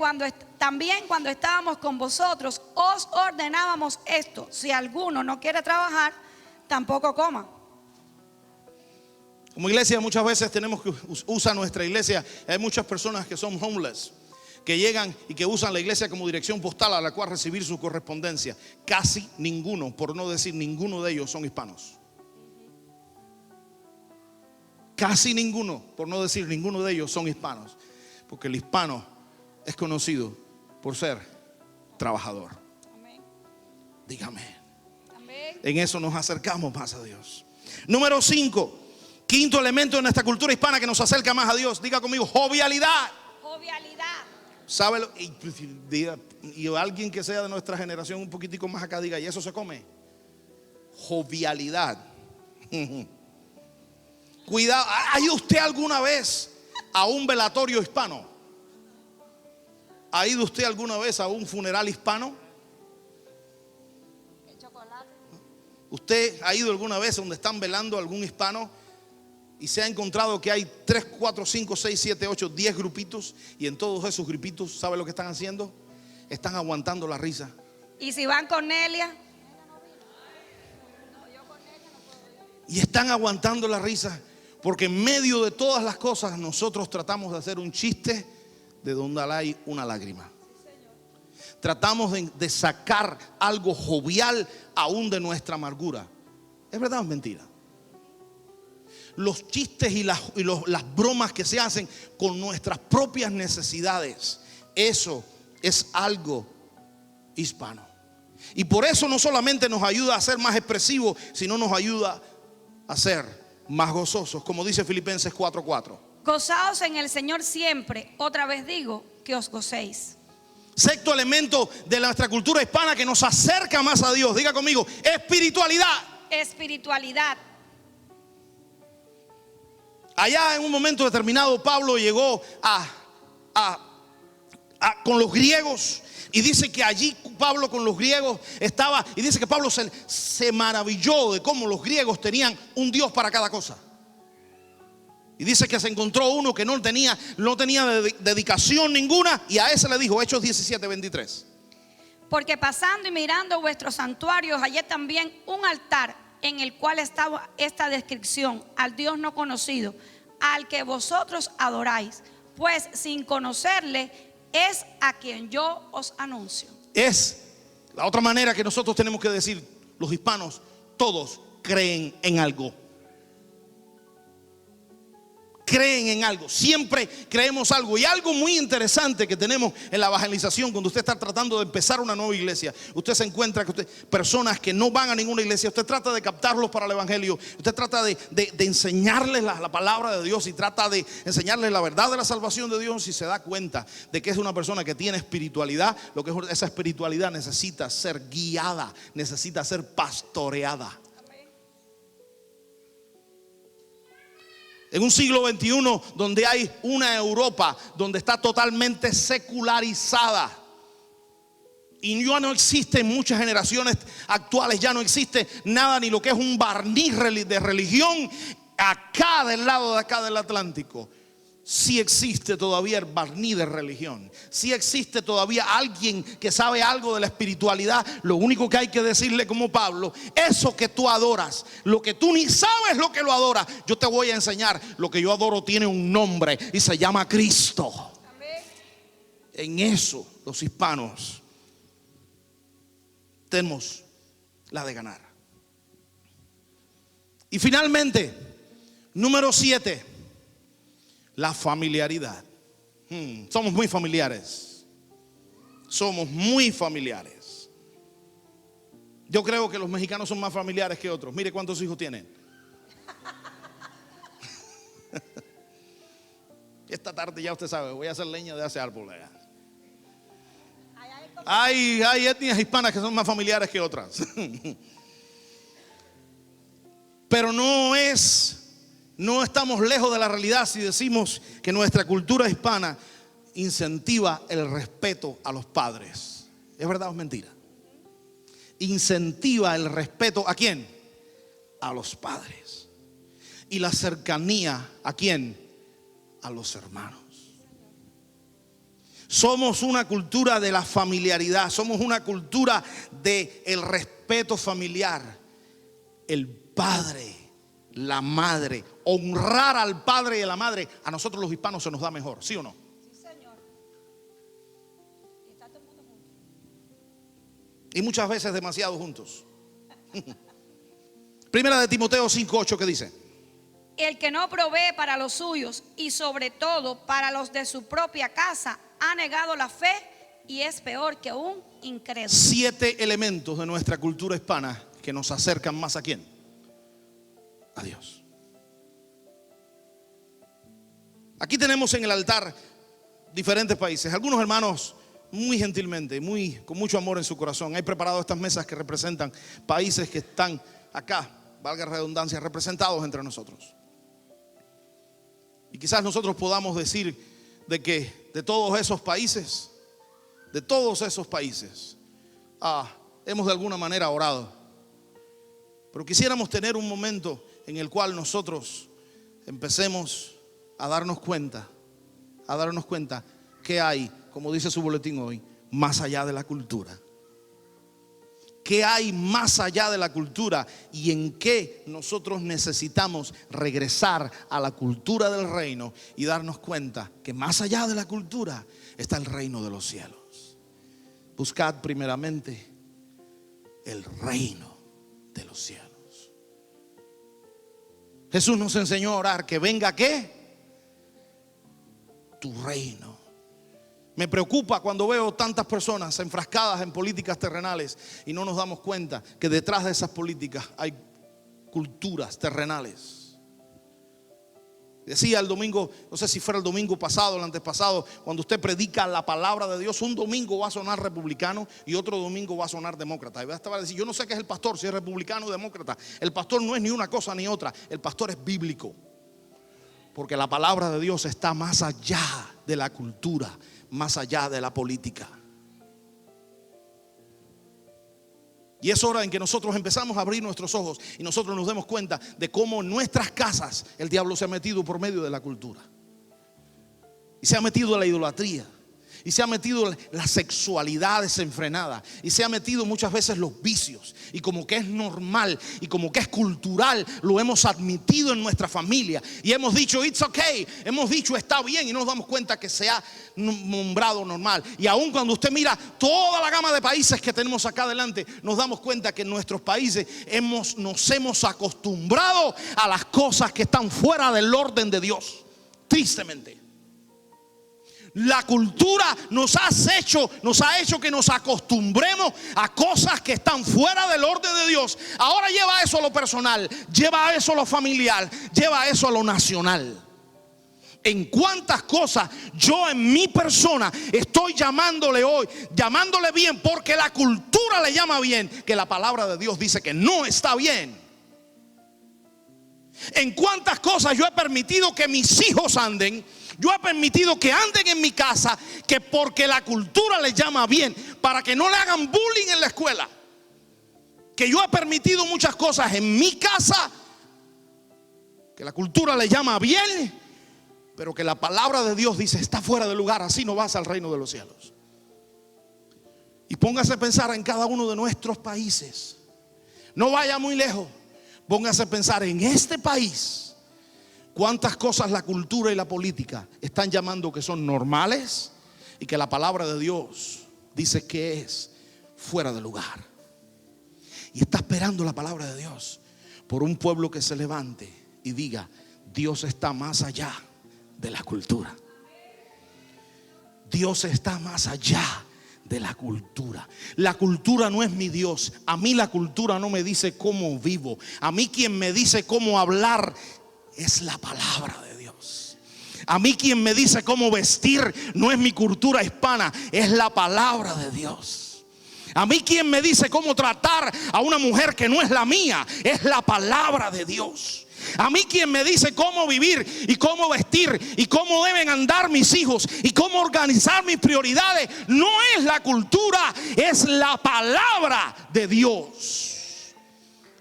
también cuando estábamos con vosotros os ordenábamos esto: si alguno no quiere trabajar, tampoco coma. Como iglesia muchas veces tenemos que usar nuestra iglesia. Hay muchas personas que son homeless, que llegan y que usan la iglesia como dirección postal a la cual recibir su correspondencia. Casi ninguno, por no decir ninguno de ellos, son hispanos. Casi ninguno, por no decir ninguno de ellos, son hispanos. Porque el hispano es conocido por ser trabajador. Amén. Dígame. Amén. En eso nos acercamos más a Dios. Número 5, quinto elemento de nuestra cultura hispana que nos acerca más a Dios. Diga conmigo: jovialidad. Jovialidad. ¿Sabe? Y alguien que sea de nuestra generación un poquitico más acá diga: ¿y eso se come? Jovialidad. Cuidado. ¿Ha ido usted alguna vez a un velatorio hispano? ¿Ha ido usted alguna vez a un funeral hispano? El chocolate. ¿Usted ha ido alguna vez donde están velando a algún hispano y se ha encontrado que hay 3, 4, 5, 6, 7, 8, 10 grupitos? Y en todos esos grupitos, ¿sabe lo que están haciendo? Están aguantando la risa. ¿Y si van con Nelia? Y están aguantando la risa, porque en medio de todas las cosas nosotros tratamos de hacer un chiste de donde hay una lágrima. Tratamos de sacar algo jovial aún de nuestra amargura. ¿Es verdad o es mentira? Los chistes y las bromas que se hacen con nuestras propias necesidades, eso es algo hispano. Y por eso no solamente nos ayuda a ser más expresivos, sino nos ayuda a ser más gozosos, como dice Filipenses 4:4. Gozaos en el Señor siempre. Otra vez digo, que os gocéis. Sexto elemento de nuestra cultura hispana que nos acerca más a Dios. Diga conmigo: espiritualidad. Espiritualidad. Allá en un momento determinado Pablo llegó con los griegos, y dice que allí Pablo con los griegos estaba, y dice que Pablo se maravilló de cómo los griegos tenían un Dios para cada cosa. Y dice que se encontró uno que no tenía dedicación ninguna, y a ese le dijo, Hechos 17:23. Porque pasando y mirando vuestros santuarios, hallé también un altar en el cual estaba esta descripción: al Dios no conocido, al que vosotros adoráis, pues sin conocerle es a quien yo os anuncio. Es la otra manera que nosotros tenemos que decir, los hispanos, todos creen en algo. Creen en algo, siempre creemos algo. Y algo muy interesante que tenemos en la evangelización, cuando usted está tratando de empezar una nueva iglesia, usted se encuentra con personas que no van a ninguna iglesia. Usted trata de captarlos para el evangelio. Usted trata de enseñarles la palabra de Dios, y trata de enseñarles la verdad de la salvación de Dios. Y se da cuenta de que es una persona que tiene espiritualidad. Lo que es esa espiritualidad necesita ser guiada, necesita ser pastoreada. En un siglo XXI donde hay una Europa donde está totalmente secularizada, Y ya no existe en muchas generaciones actuales, ya no existe nada ni lo que es un barniz de religión acá del lado de acá del Atlántico. Sí existe todavía el barniz de religión. Sí existe todavía alguien que sabe algo de la espiritualidad. Lo único que hay que decirle como Pablo: eso que tú adoras, lo que tú ni sabes lo que lo adoras, yo te voy a enseñar. Lo que yo adoro tiene un nombre y se llama Cristo. Amén. En eso los hispanos tenemos la de ganar. Y finalmente, número 7, la familiaridad. Somos muy familiares. Somos muy familiares. Yo creo que los mexicanos son más familiares que otros. Mire cuántos hijos tienen. Esta tarde ya usted sabe, voy a hacer leña de ese árbol allá. Hay etnias hispanas que son más familiares que otras. Pero no estamos lejos de la realidad si decimos que nuestra cultura hispana incentiva el respeto a los padres. ¿Es verdad o es mentira? Incentiva el respeto ¿a quién? A los padres. Y la cercanía ¿a quién? A los hermanos. Somos una cultura de la familiaridad. Somos una cultura del respeto familiar. El padre, la madre, honrar al padre y a la madre, a nosotros los hispanos se nos da mejor, ¿sí o no? Sí, señor. Está todo el mundo junto. Y muchas veces demasiado juntos. Primera de Timoteo 5:8, ¿qué dice? El que no provee para los suyos y sobre todo para los de su propia casa ha negado la fe y es peor que un incrédulo. 7 elementos de nuestra cultura hispana que nos acercan más ¿a quién? A Dios. Aquí tenemos en el altar diferentes países. Algunos hermanos muy gentilmente, con mucho amor en su corazón, han preparado estas mesas que representan países que están acá, valga la redundancia, representados entre nosotros. Y quizás nosotros podamos decir de que de todos esos países, hemos de alguna manera orado. Pero quisiéramos tener un momento en el cual nosotros empecemos a darnos cuenta que hay, como dice su boletín hoy, más allá de la cultura. ¿Qué hay más allá de la cultura y en qué nosotros necesitamos regresar a la cultura del reino y darnos cuenta que más allá de la cultura está el reino de los cielos? Buscad primeramente el reino de los cielos. Jesús nos enseñó a orar que venga ¿qué? Tu reino. Me preocupa cuando veo tantas personas enfrascadas en políticas terrenales y no nos damos cuenta que detrás de esas políticas hay culturas terrenales. Decía el domingo, no sé si fuera el domingo pasado o el antepasado, cuando usted predica la palabra de Dios, un domingo va a sonar republicano y otro domingo va a sonar demócrata. Y va a decir, yo no sé qué es el pastor, si es republicano o demócrata. El pastor no es ni una cosa ni otra, el pastor es bíblico. Porque la palabra de Dios está más allá de la cultura, más allá de la política. Y es hora en que nosotros empezamos a abrir nuestros ojos y nosotros nos demos cuenta de cómo en nuestras casas el diablo se ha metido por medio de la cultura. Y se ha metido en la idolatría. Y se ha metido la sexualidad desenfrenada. Y se ha metido muchas veces los vicios. Y como que es normal y como que es cultural, lo hemos admitido en nuestra familia. Y hemos dicho, it's okay. Hemos dicho, está bien. Y nos damos cuenta que se ha nombrado normal. Y aun cuando usted mira toda la gama de países que tenemos acá adelante, nos damos cuenta que en nuestros países nos hemos acostumbrado a las cosas que están fuera del orden de Dios. Tristemente. La cultura nos ha hecho que nos acostumbremos a cosas que están fuera del orden de Dios. Ahora lleva eso a lo personal, lleva eso a lo familiar, lleva eso a lo nacional. En cuántas cosas yo en mi persona estoy llamándole bien porque la cultura le llama bien, que la palabra de Dios dice que no está bien. En cuántas cosas yo he permitido que mis hijos anden. Yo he permitido que anden en mi casa, que porque la cultura les llama bien, para que no le hagan bullying en la escuela. Que yo he permitido muchas cosas en mi casa, que la cultura le llama bien, pero que la palabra de Dios dice está fuera de lugar, así no vas al reino de los cielos. Y póngase a pensar en cada uno de nuestros países. No vaya muy lejos. Póngase a pensar en este país. Cuántas cosas la cultura y la política están llamando que son normales y que la palabra de Dios dice que es fuera de lugar. Y está esperando la palabra de Dios por un pueblo que se levante y diga: Dios está más allá de la cultura. Dios está más allá de la cultura. La cultura no es mi Dios. A mí la cultura no me dice cómo vivo. A mí quien me dice cómo hablar es la palabra de Dios. A mí quien me dice cómo vestir no es mi cultura hispana, es la palabra de Dios. A mí quien me dice cómo tratar a una mujer que no es la mía es la palabra de Dios. A mí quien me dice cómo vivir y cómo vestir y cómo deben andar mis hijos y cómo organizar mis prioridades no es la cultura, es la palabra de Dios.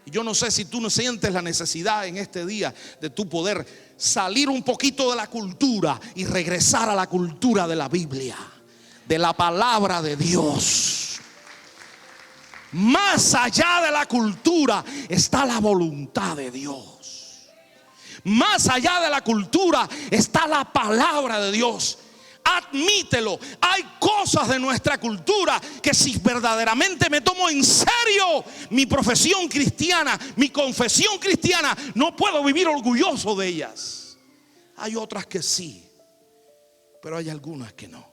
Y yo no sé si tú no sientes la necesidad en este día de tú poder salir un poquito de la cultura y regresar a la cultura de la Biblia, de la palabra de Dios. Más allá de la cultura está la voluntad de Dios. Más allá de la cultura está la palabra de Dios. Admítelo. Hay cosas de nuestra cultura que si verdaderamente me tomo en serio mi profesión cristiana, mi confesión cristiana, no puedo vivir orgulloso de ellas. Hay otras que sí, pero hay algunas que no.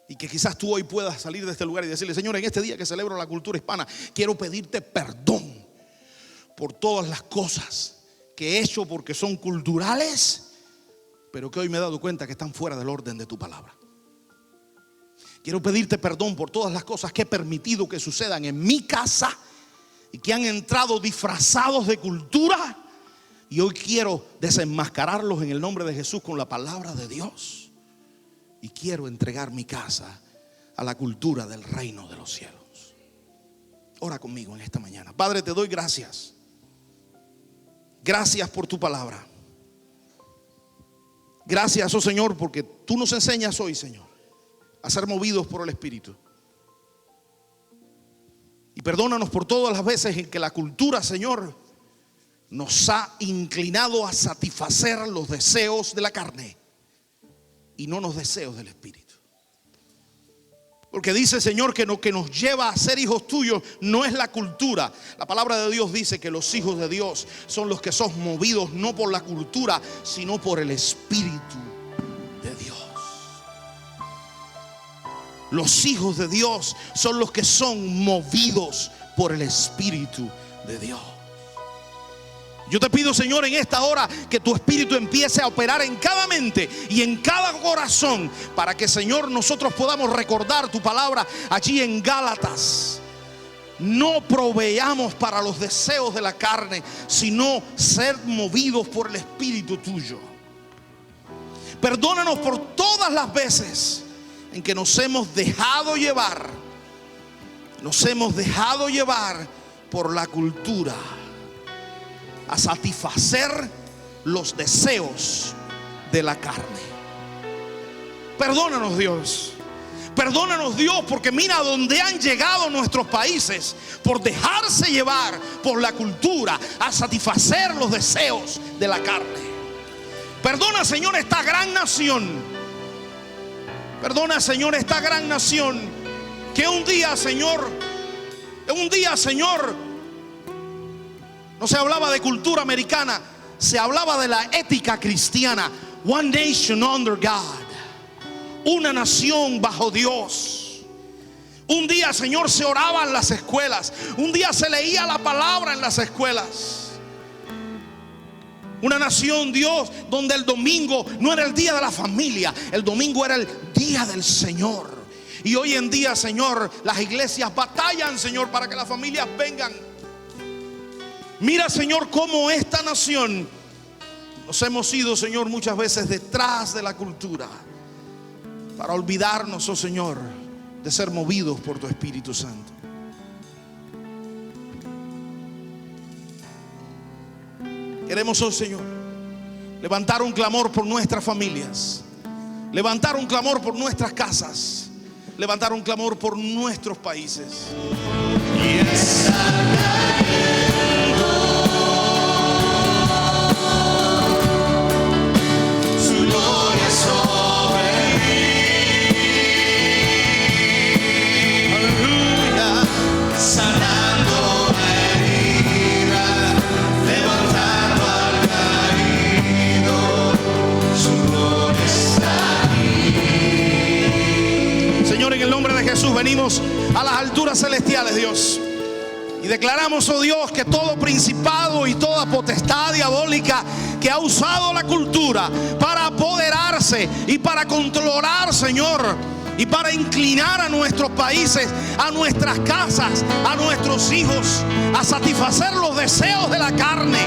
Y que quizás tú hoy puedas salir de este lugar y decirle: Señor, en este día que celebro la cultura hispana, quiero pedirte perdón por todas las cosas que he hecho porque son culturales, pero que hoy me he dado cuenta que están fuera del orden de tu palabra. Quiero pedirte perdón por todas las cosas que he permitido que sucedan en mi casa y que han entrado disfrazados de cultura, y hoy quiero desenmascararlos en el nombre de Jesús con la palabra de Dios. Y quiero entregar mi casa a la cultura del reino de los cielos. Ora conmigo en esta mañana. Padre, te doy gracias. Gracias por tu palabra. Gracias, oh Señor, porque tú nos enseñas hoy, Señor, a ser movidos por el Espíritu. Y perdónanos por todas las veces en que la cultura, Señor, nos ha inclinado a satisfacer los deseos de la carne y no los deseos del Espíritu. Porque dice, Señor, que lo que nos lleva a ser hijos tuyos no es la cultura. La palabra de Dios dice que los hijos de Dios son los que son movidos no por la cultura, sino por el Espíritu de Dios. Los hijos de Dios son los que son movidos por el Espíritu de Dios. Yo te pido, Señor, en esta hora que tu Espíritu empiece a operar en cada mente y en cada corazón, para que, Señor, nosotros podamos recordar tu palabra allí en Gálatas. No proveamos para los deseos de la carne, sino ser movidos por el Espíritu tuyo. Perdónanos por todas las veces en que nos hemos dejado llevar por la cultura, a satisfacer los deseos de la carne. Perdónanos, Dios. Perdónanos, Dios, porque mira dónde han llegado nuestros países por dejarse llevar por la cultura a satisfacer los deseos de la carne. Perdona, Señor, esta gran nación. Perdona, Señor, esta gran nación que un día, Señor, no se hablaba de cultura americana, se hablaba de la ética cristiana. One nation under God. Una nación bajo Dios. Un día, Señor, se oraba en las escuelas. Un día se leía la palabra en las escuelas. Una nación, Dios, donde el domingo no era el día de la familia, el domingo era el día del Señor. Y hoy en día, Señor, las iglesias batallan, Señor, para que las familias vengan. Mira, Señor, cómo esta nación nos hemos ido, Señor, muchas veces detrás de la cultura para olvidarnos, oh Señor, de ser movidos por tu Espíritu Santo. Queremos, oh Señor, levantar un clamor por nuestras familias, levantar un clamor por nuestras casas, levantar un clamor por nuestros países. Y venimos a las alturas celestiales, Dios, y declaramos, oh Dios, que todo principado y toda potestad diabólica que ha usado la cultura para apoderarse y para controlar, Señor, y para inclinar a nuestros países, a nuestras casas, a nuestros hijos, a satisfacer los deseos de la carne,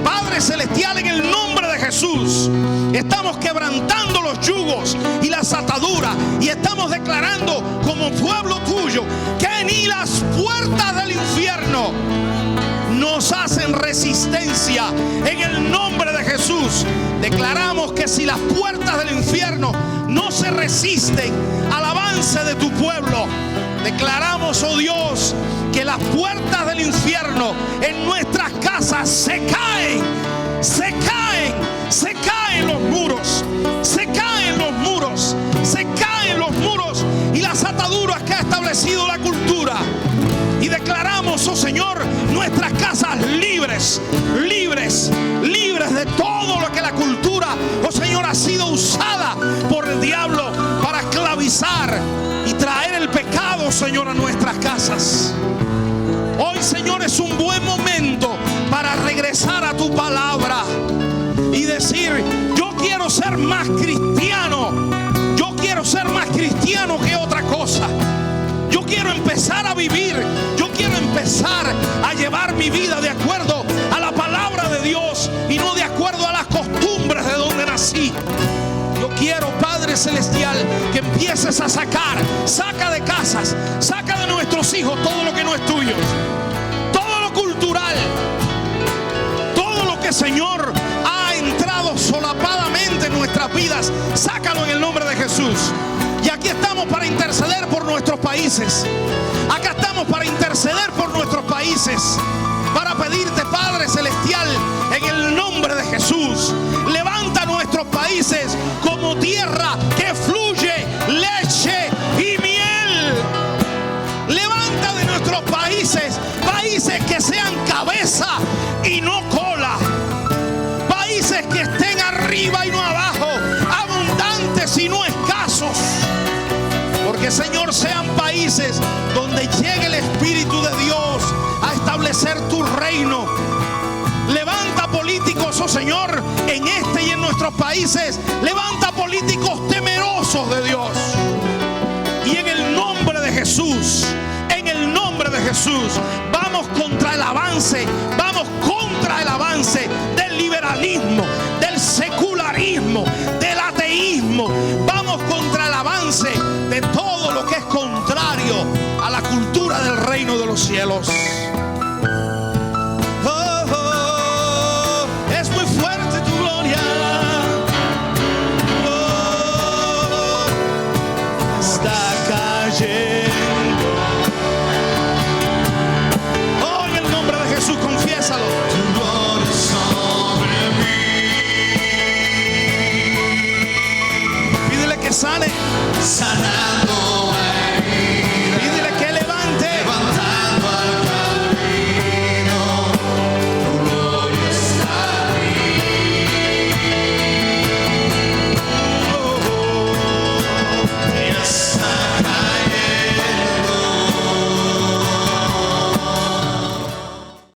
Padre celestial, en el nombre de Jesús, estamos quebrantando los yugos y las ataduras, y estamos declarando como pueblo tuyo que ni las puertas del infierno nos hacen resistencia. En el nombre de Jesús declaramos que si las puertas del infierno no se resisten al avance de tu pueblo, declaramos, oh Dios, que las puertas del infierno en nuestras casas se caen, se caen, se caen los muros, se caen los muros, se caen los muros y las ataduras que ha establecido la cultura. Y declaramos, oh Señor, nuestras casas libres, libres, libres de todo lo que la cultura, oh Señor, ha sido usada por el diablo para esclavizar y traer el pecado, Señor, a nuestras casas. Hoy, Señor, es un buen momento para regresar a tu palabra y decir: yo quiero ser más cristiano, yo quiero ser más cristiano que otra cosa. Yo quiero empezar a vivir, yo quiero empezar a llevar mi vida de acuerdo a la palabra de Dios y no de acuerdo a las costumbres de donde nací. Yo quiero, Padre celestial, que empieces a saca de casas, saca de nuestros hijos todo lo que no es tuyo, todo lo cultural, todo lo que, Señor, ha entrado solapadamente en nuestras vidas. Sácalo en el nombre de Jesús. Y aquí estamos para interceder por nuestros países. Acá estamos para interceder por nuestros países, para pedirte, Padre celestial, en el nombre de Jesús, levanta nuestros países como tierra que fluye leche y miel. Levanta de nuestros países, países que sean cabeza y no cola, países que estén arriba y no abajo, abundantes y no escasos. Porque, Señor, sean países donde llegue el Espíritu de Dios a establecer tu reino. Levanta políticos, oh Señor, en este y en nuestros países. Levanta políticos temerosos de Dios. Y en el nombre de Jesús, en el nombre de Jesús, vamos contra el avance, vamos contra el avance del liberalismo, del secularismo, del ateísmo. Vamos contra el avance de todo lo que es contrario a la cultura del reino de los cielos. Oh, oh, es muy fuerte tu gloria. Oh, está cayendo. Oh, en el nombre de Jesús, confiésalo. Tu gloria sobre mí. Pídele que sane. Sanando.